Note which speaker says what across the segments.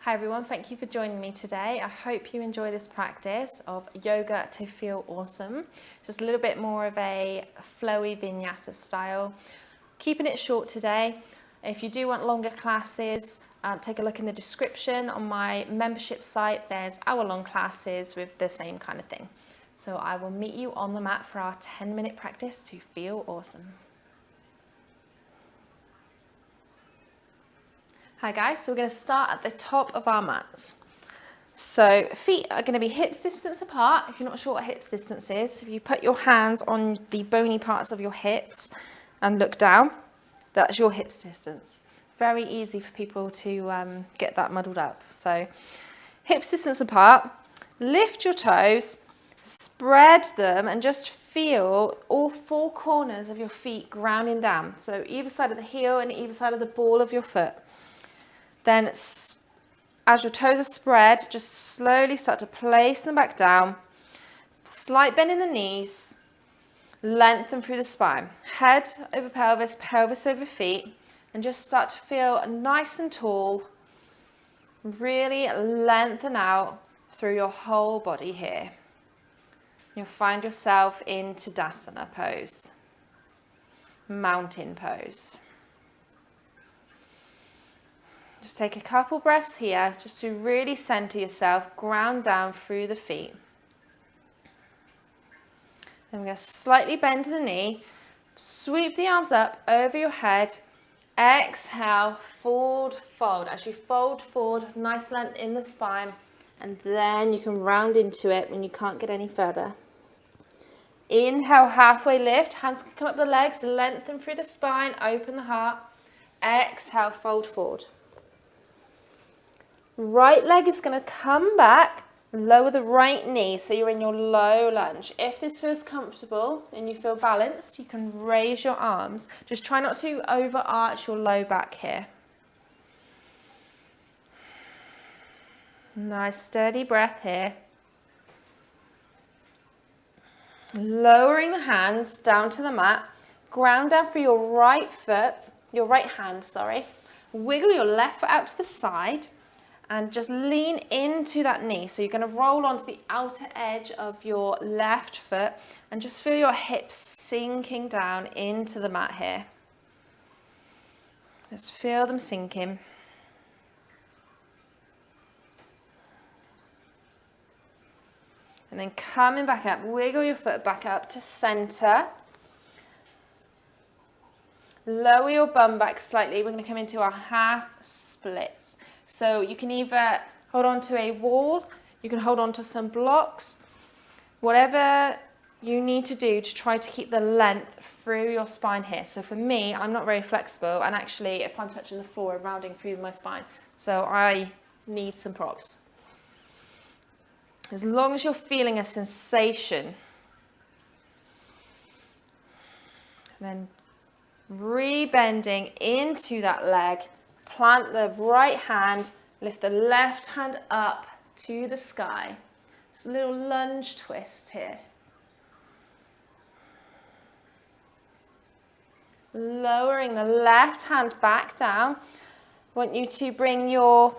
Speaker 1: Hi everyone, thank you for joining me today. I hope you enjoy this practice of yoga to feel awesome. Just a little bit more of a flowy vinyasa style. Keeping it short today. If you do want longer classes, take a look in the description on my membership site. There's hour-long classes with the same kind of thing. So I will meet you on the mat for our 10-minute practice to feel awesome. Hi guys, so we're going to start at the top of our mats. So feet are going to be hips distance apart. If you're not sure what hips distance is, if you put your hands on the bony parts of your hips and look down, that's your hips distance. Very easy for people to get that muddled up. So hips distance apart, lift your toes, spread them and just feel all four corners of your feet grounding down. So either side of the heel and either side of the ball of your foot. Then as your toes are spread, just slowly start to place them back down. Slight bend in the knees, lengthen through the spine. Head over pelvis, pelvis over feet, and just start to feel nice and tall. Really lengthen out through your whole body here. You'll find yourself in Tadasana pose, mountain pose. Just take a couple breaths here just to really center yourself, ground down through the feet. Then we're going to slightly bend the knee, sweep the arms up over your head, exhale, forward fold. As you fold forward, nice length in the spine, and then you can round into it when you can't get any further. Inhale, halfway lift, hands can come up the legs, lengthen through the spine, open the heart. Exhale, fold forward. Right leg is going to come back, lower the right knee, so you're in your low lunge. If this feels comfortable and you feel balanced, you can raise your arms. Just try not to overarch your low back here. Nice steady breath here. Lowering the hands down to the mat, ground down for your right hand. Wiggle your left foot out to the side. And just lean into that knee. So you're going to roll onto the outer edge of your left foot and just feel your hips sinking down into the mat here. Just feel them sinking. And then coming back up, wiggle your foot back up to center. Lower your bum back slightly. We're going to come into our half splits. So you can either hold on to a wall, you can hold on to some blocks, whatever you need to do to try to keep the length through your spine here. So for me, I'm not very flexible, and actually if I'm touching the floor, I'm rounding through my spine. So I need some props. As long as you're feeling a sensation, then rebending into that leg. Plant the right hand, lift the left hand up to the sky. Just a little lunge twist here. Lowering the left hand back down. I want you to bring your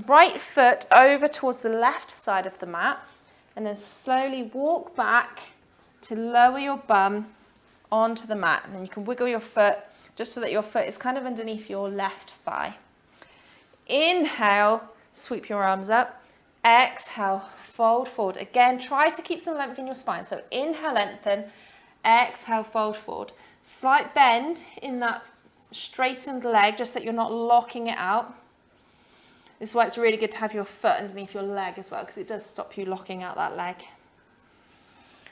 Speaker 1: right foot over towards the left side of the mat and then slowly walk back to lower your bum onto the mat. And then you can wiggle your foot just so that your foot is kind of underneath your left thigh. Inhale, sweep your arms up. Exhale, fold forward. Again, try to keep some length in your spine. So inhale, lengthen. Exhale, fold forward. Slight bend in that straightened leg, just that you're not locking it out. This is why it's really good to have your foot underneath your leg as well, because it does stop you locking out that leg.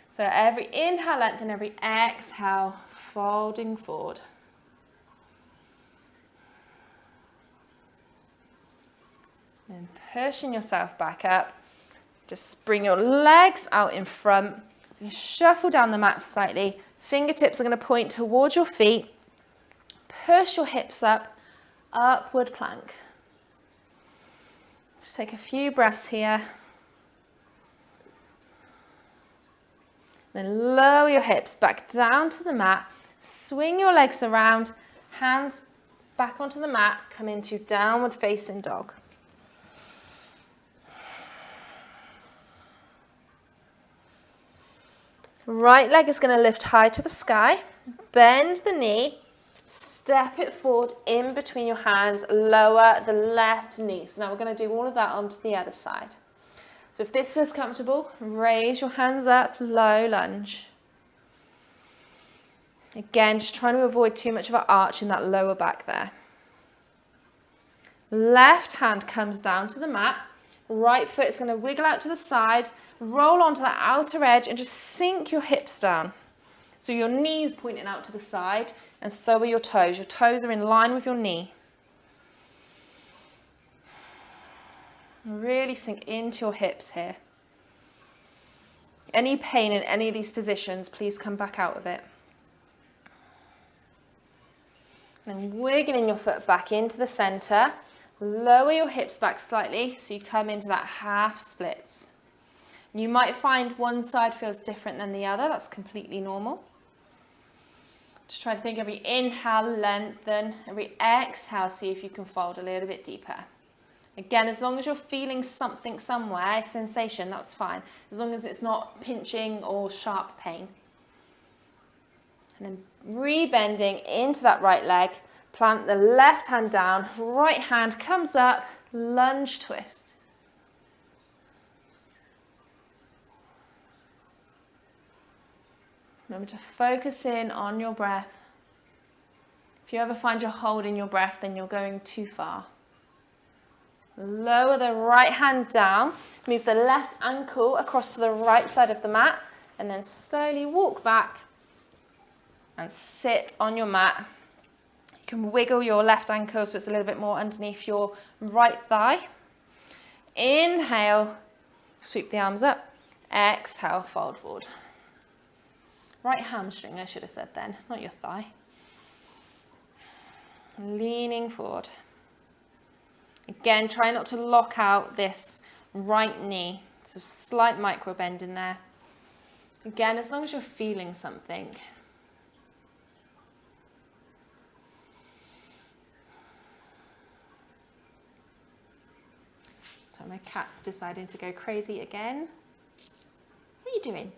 Speaker 1: So every inhale, lengthen, every exhale, folding forward. Then pushing yourself back up. Just bring your legs out in front. You shuffle down the mat slightly. Fingertips are going to point towards your feet. Push your hips up. Upward plank. Just take a few breaths here. Then lower your hips back down to the mat. Swing your legs around. Hands back onto the mat. Come into downward facing dog. Right leg is going to lift high to the sky. Bend the knee. Step it forward in between your hands. Lower the left knee. So now we're going to do all of that onto the other side. So if this feels comfortable, raise your hands up, low lunge. Again, just trying to avoid too much of an arch in that lower back there. Left hand comes down to the mat. Right foot is going to wiggle out to the side, roll onto that outer edge and just sink your hips down. So your knees pointing out to the side and so are your toes. Your toes are in line with your knee. Really sink into your hips here. Any pain in any of these positions, please come back out of it. And wiggling your foot back into the center. Lower your hips back slightly so you come into that half splits. You might find one side feels different than the other. That's completely normal. Just try to think every inhale, lengthen. Every exhale, see if you can fold a little bit deeper. Again, as long as you're feeling something somewhere, sensation, that's fine. As long as it's not pinching or sharp pain. And then rebending into that right leg. Plant the left hand down, right hand comes up, lunge twist. Remember to focus in on your breath. If you ever find you're holding your breath, then you're going too far. Lower the right hand down, move the left ankle across to the right side of the mat, and then slowly walk back and sit on your mat. You can wiggle your left ankle so it's a little bit more underneath your right thigh. Inhale, sweep the arms up. Exhale, fold forward. Right hamstring, I should have said then, not your thigh. Leaning forward. Again, try not to lock out this right knee. So slight micro bend in there. Again, as long as you're feeling something. So my cat's deciding to go crazy again. What are you doing?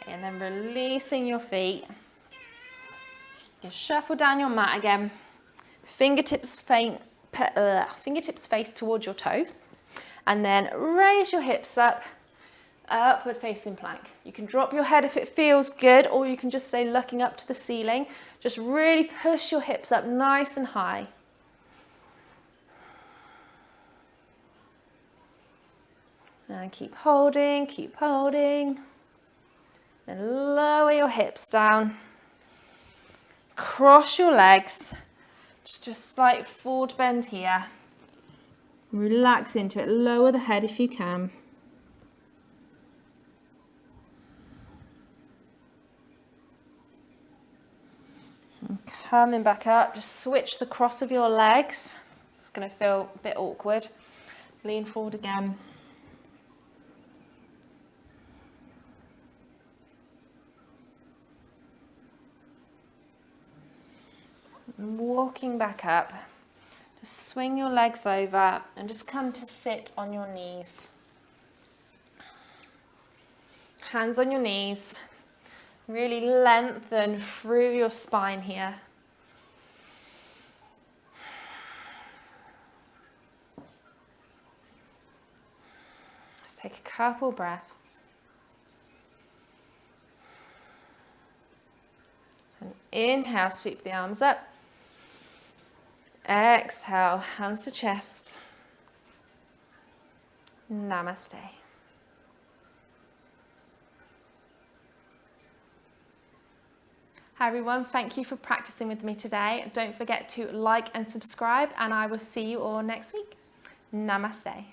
Speaker 1: Okay, and then releasing your feet. You shuffle down your mat again. Fingertips face towards your toes. And then raise your hips up. Upward facing plank. You can drop your head if it feels good, or you can just stay looking up to the ceiling. Just really push your hips up nice and high. And keep holding, keep holding. Then lower your hips down. Cross your legs. Just a slight forward bend here. Relax into it. Lower the head if you can. Coming back up, just switch the cross of your legs. It's going to feel a bit awkward. Lean forward again. And walking back up, just swing your legs over and just come to sit on your knees. Hands on your knees. Really lengthen through your spine here. Just take a couple breaths. And inhale, sweep the arms up. Exhale, hands to chest. Namaste. Hi everyone, thank you for practicing with me today. Don't forget to like and subscribe, and I will see you all next week. Namaste.